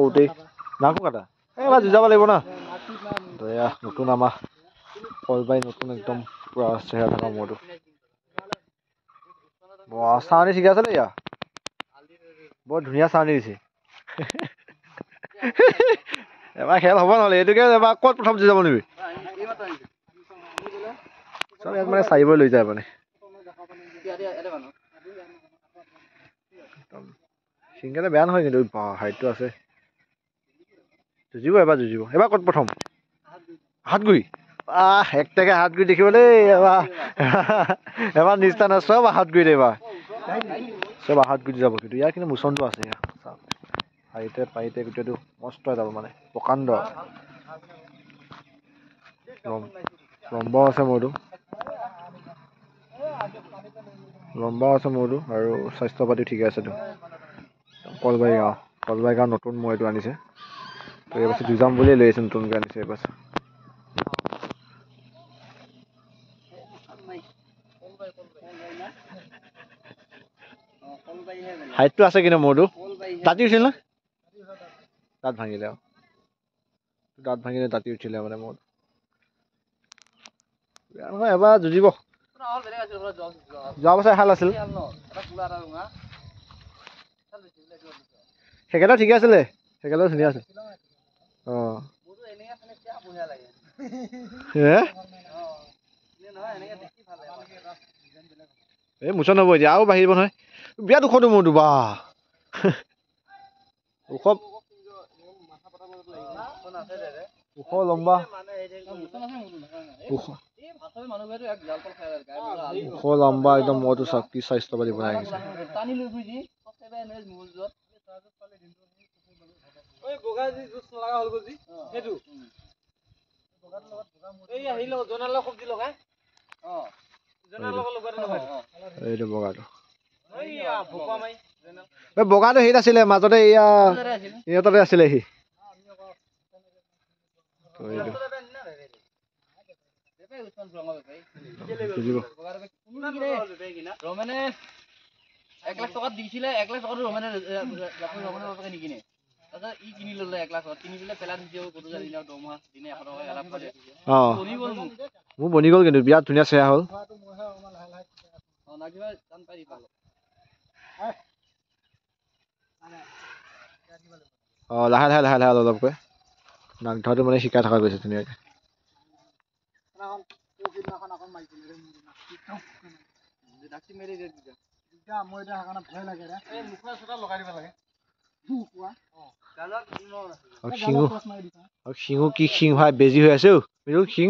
ওতেই নাকো কাটা এবাৰ যুঁজাব লাগিব না দয়া নতুন আমাৰ কলবাই নতুন একদম পুৰা চেহেৰা থকা মোৰটো চাউনি ঠিকে আছে ইয়া বৰ ধুনীয়া চাউনি দিছে এবাৰ খেল হ'ব নহ'লে এইটোকে এবাৰ ক'ত প্ৰথম যুঁজাব নিবি চব ইয়াত মানে চাৰিবই লৈ যায় মানে সিংকালে বেয়া নহয় কিন্তু হাইটটো আছে যুঁজিব এবাৰ ক'ত প্ৰথম হাতগুৰি একটাকে হাতগুৰি দেখিব দেই এবাৰ নিষ্ঠা নাই চব হাতগুৰি এবাৰ চব হাতগুৰি যাব কিন্তু ইয়াৰ কিন্তু মোচনটো আছে হাইতে পাৰিতে গোটেইটো মস্ত যাব মানে প্ৰকাণ্ড লম্বাও আছে মোৰটো আৰু স্বাস্থ্য পাতি ঠিকে আছেতো কলবাৰী গাঁও নতুন মই এইটো আনিছে তো এই বছৰ যুঁজাম বুলিয়ে লৈ আহিছে নতুনকৈ আনিছে এই বছৰ হাইটটো আছে কিন্তু মোৰটো দাঁতি উঠিল না দাঁত ভাঙিলে দাঁতি উঠিলে মানে মোৰ নহয় এবাৰ যুঁজিব যোৱা বছৰ এহাল আছিল সেইকেইটা ঠিকে আছিলে সেইকেইটাও ধুনীয়া আছে এই মোচন হ'ব এতিয়া আৰু বাঢ়িব নহয় বিৰাট ওখটো মোৰটো বা ওখ লম্বা একদম মইতো কি স্বাস্থ্য পাতি বনাই আহিছে এইটো বগাটো হেৰিত আছিলে মাজতে এয়া ইহঁততে আছিলে সি মোৰ বনি গ'ল কিন্তু বিৰাট ধুনীয়া চেহেৰা হ'ল লাহে লাহে অলপকৈ নাক ধৰাটো মানে শিকাই থকা গৈছে ধুনীয়াকৈ শিঙো কি শিং ভাই বেজি হৈ আছে শিং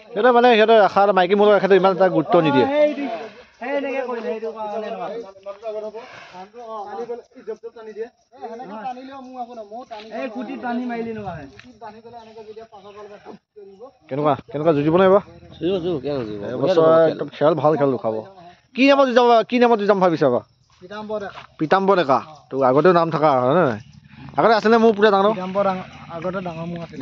সিহঁতে মানে সিহঁতৰ আশা মাইকী মূলৰ ৰাখাটো ইমান এটা গুৰুত্ব নিদিয়ে কেনেকুৱা যুঁজিব নাই খেল ভাল খেল খাব কি নামত যুঁজাম ভাবিছা বা পিতাম্বৰ ডেকা তো আগতেও নাম থকা হয় নে নাই আগতে আছিলে মোৰ পুৰা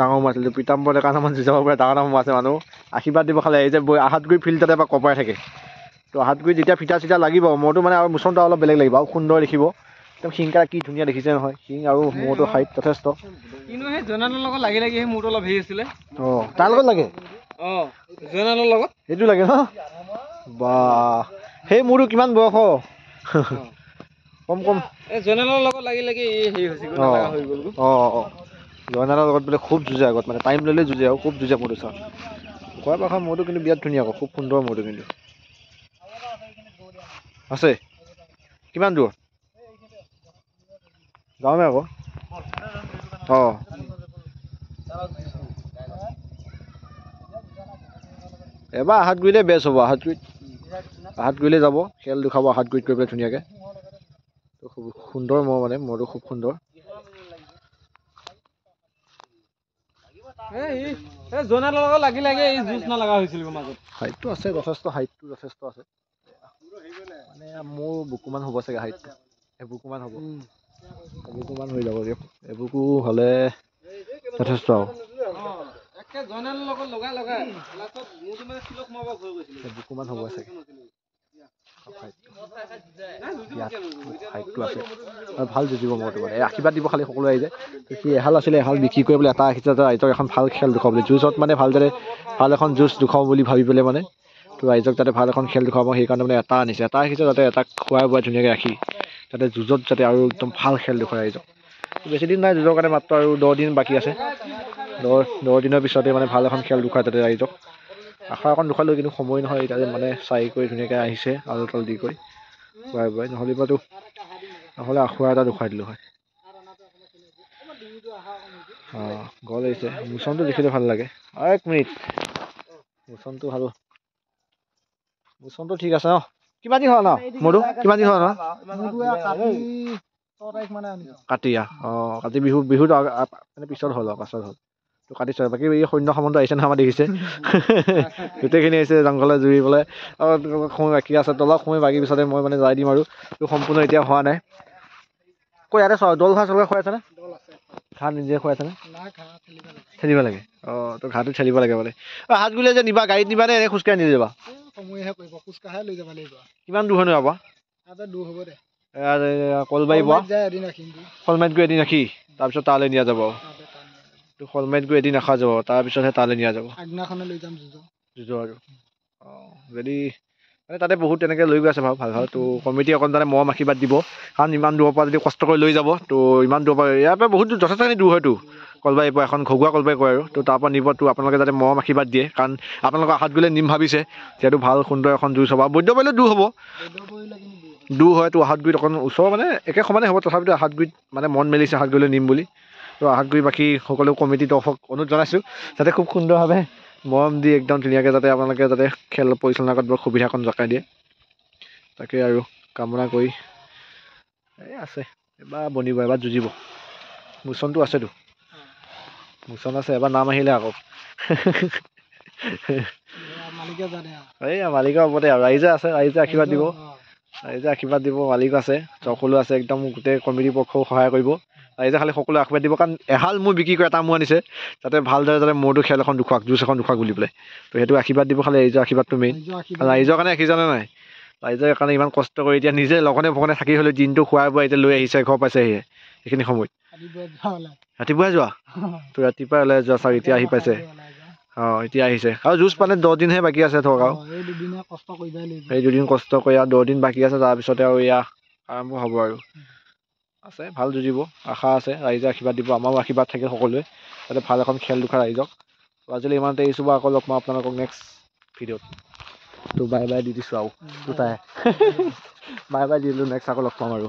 ডাঙৰ মো আছিল পিতাম্বৰ ডেকা নামত যুঁজাব পাৰে ডাঙৰ নাম আছে মানুহ আশীৰ্বাদ দিব খালে এই যে আহাতগুৰি ফিল্ডতে এবাৰ কপাই থাকে তো আহাতগুৰি যেতিয়া ফিটা চিটা লাগিব মোৰটো মানে আৰু মোচনটো অলপ বেলেগ লাগিব আৰু সুন্দৰ দেখিব একদম শিংকা কি ধুনীয়া দেখিছে নহয় শিং আৰু মোৰটো হাইট যথেষ্ট কিন্তু সেই জনালৰ লগত লাগি সেই মোৰটো অলপ হেৰি আছিলে তাৰ লগত লাগে জনালৰ লগত সেইটো লাগে ন বা সেই মোৰটো কিমান বয়স কম জনালৰ লগত লাগি হেৰি হৈছে জনালৰ লগত বোলে খুব যুঁজে আগত মানে টাইম ল'লে যুঁজে আৰু খুব যুঁজে মোৰটো চাওঁ কোৱা পাখা মোৰটো কিন্তু বিৰাট ধুনীয়া আকৌ খুব সুন্দৰ মোৰটো কিন্তু আছে কিমান দূৰ যাওঁনে আকৌ এবাৰ আহাতগুৰিলে বেষ্ট হ'ব আহাতগুৰিলে যাব খেল দেখাব আহাতগুৰিত গৈ পেলাই ধুনীয়াকৈ তো খুব সুন্দৰ মানে মোৰটো খুব সুন্দৰ জনালৰ লগত লাগি এই যুঁজ নলগা হৈছিল মাজত হাইটটো আছে যথেষ্ট আছে মানে মোৰ বুকুমান হ'ব চাগে হাইটটো এবুকুমান হ'ব এবুকুমান হৈ যাব দিয়ক এবুকু হ'লে যথেষ্ট বুকুমান হ'ব চাগে ভাল যুঁজিব মইতো মানে আশীৰ্বাদ দিব খালি সকলোৱে আহি যায় সি এহাল আছিলে এহাল বিক্ৰী কৰিবলৈ এটা আহিছে ৰাইজক এখন ভাল খেল দেখুৱাবলৈ যুঁজত মানে ভালদৰে ভাল এখন যুঁজ দেখুৱাওঁ বুলি ভাবি পেলাই মানে তো ৰাইজক যাতে ভাল এখন খেল দেখুৱাব সেইকাৰণে মানে এটা আনিছে এটা আহিছে যাতে এটাক খুৱাই বোৱাই ধুনীয়াকৈ ৰাখি যাতে যুঁজত যাতে আৰু একদম ভাল খেল দেখুৱাই ৰাইজক বেছিদিন নাই যুঁজৰ কাৰণে মাত্ৰ আৰু 10 দিন বাকী আছে 10 দিনৰ পিছতে মানে ভাল এখন খেল দেখুৱাই যাতে ৰাইজক আশা অকণ দেখুৱালোঁ কিন্তু সময় নহয় এতিয়া মানে চাই কৰি ধুনীয়াকৈ আহিছে আল তাল দি কৰি খুৱাই বোৱাই নহ'লে আখুৰা এটা দেখুৱাই দিলোঁ হয় গ'ল আহিছে মোচনটো দেখিলে ভাল লাগে আৰু 1 মিনিট মোচনটো ভাল মোচনটো ঠিক আছে ন কিমান দিন হ'ল ন মোৰতো কিমান দিন হ'ল ন কাটিয়া কাতি বিহুত মানে পিছত হ'ল পাছত হ'ল তো কাটিছে বাকী এই সৈন্য সামন্ত আহিছে নহয় আমাৰ দেখিছে গোটেইখিনি আহিছে জংঘলে জুৰি পেলাই সময় বাকী আছে তলত সময় বাকী পিছতে মই মানে যাই দিম আৰু তো সম্পূৰ্ণ এতিয়া হোৱা নাই কৈ ইয়াতে দল ঘাঁহ চলগা খুৱাই আছেনে ঘাঁহ নিজে খুৱাই আছেনে ঠেলিব লাগে তো ঘাঁহটো ঠেলিব লাগে মানে হাত গুলিয়ে যে নিবা গাড়ীত নিবা নে এনে খোজকাঢ়ি নি যাবা কিমান দূৰ হয় নো আপা কলবাৰী পৰা শলমাৰীত গৈ এদিন ৰাখি তাৰপিছত তালৈ নিয়া যাব তো শলমাৰীত গৈ এদিন ৰখা যাব তাৰপিছতহে তালৈ নিয়া যাব যুঁজৰ আৰু যদি মানে তাতে বহুত তেনেকৈ লৈ গৈ আছে ভাল ভাল তো কমিটি অকণ তাতে মৰম আশীৰ্বাদ দিব কাৰণ ইমান দূৰৰ পৰা যদি কষ্ট কৰি লৈ যাব তো ইমান দূৰৰ পৰা ইয়াৰ পৰা বহুত যথেষ্টখিনি দূৰ হয়তো কলবাৰীৰ পৰা এখন ঘৰুৱা কলবাৰী কয় আৰু তো তাৰ পৰা নিব তো আপোনালোকে যাতে মৰম আশীৰ্বাদ দিয়ে কাৰণ আপোনালোকৰ আশাত গ'লে নিম ভাবিছে যিহেতু ভাল সুন্দৰ এখন যুঁজ হ'ব বৈদ্য পৰিলেও দূৰ হ'ব দূৰ হয় তো আহাতগুৰিত অকণ ওচৰ মানে একে সমানে হ'ব তথাপিতো আহাতগুৰিত মানে মন মেলিছে আহাতগুৰিলৈ নিম বুলি তো আহাতগুৰি বাকী সকলো কমিটি দৰ্শক অনুৰোধ জনাইছোঁ যাতে খুব সুন্দৰভাৱে মৰম দি একদম ধুনীয়াকৈ যাতে আপোনালোকে যাতে খেল পৰিচালনা কৰাত বৰ সুবিধাকণ জনাই দিয়ে তাকে আৰু কামনা কৰি এই আছে এবাৰ বনিব এবাৰ যুঁজিব মোচনটো আছেতো মোচন আছে এবাৰ নাম আহিলে আকৌ এইয়া মালিকৰ ওপৰতে আৰু ৰাইজে আছে ৰাইজে আশীৰ্বাদ দিব মালিক আছে সকলো আছে একদম গোটেই কমিটি পক্ষও সহায় কৰিব ৰাইজে খালি সকলোৱে আশীৰ্বাদ দিব কাৰণ এহাল মোৰ বিক্ৰী কৰে এটা মোৰ আনিছে যাতে ভালদৰে যাতে মোৰতো খেল এখন দেখুৱাওক যুঁজ এখন দেখুৱাওক বুলি পেলাই তো সেইটো আশীৰ্বাদ দিব খালি ৰাইজৰ আশীৰ্বাদটো মেইন ৰাইজৰ কাৰণে ৰাখিছানে নাই ৰাইজৰ কাৰণে ইমান কষ্ট কৰি এতিয়া নিজে লগনে ভগনে থাকি হ'লেও দিনটো খোৱাই বোৱাই এতিয়া লৈ আহিছে ঘৰ পাইছেহি সেইখিনি সময়ত ৰাতিপুৱাই যোৱা তো ৰাতিপুৱাই ওলাই যোৱা চাওক এতিয়া আহি পাইছে এতিয়া আহিছে আৰু যুঁজ মানে 10 দিনহে বাকী আছে ধৰক আৰু এই 2 দিন কষ্ট কৰি আৰু 10 দিন বাকী আছে তাৰপিছতে আৰু এয়া আৰম্ভ হ'ব আৰু আছে ভাল যুঁজিব আশা আছে ৰাইজে আশীৰ্বাদ দিব আমাৰো আশীৰ্বাদ থাকে সকলোৱে যাতে ভাল এখন খেল দেখুৱাই ৰাইজক আজিলৈ ইমানতে এৰিছোঁ বা আকৌ লগ পাম আপোনালোকক নেক্সট ভিডিঅ'ত তো বাই বাই দি দিছোঁ আৰু দুটাই বাই বাই দি দিলোঁ নেক্সট আকৌ লগ পাম আৰু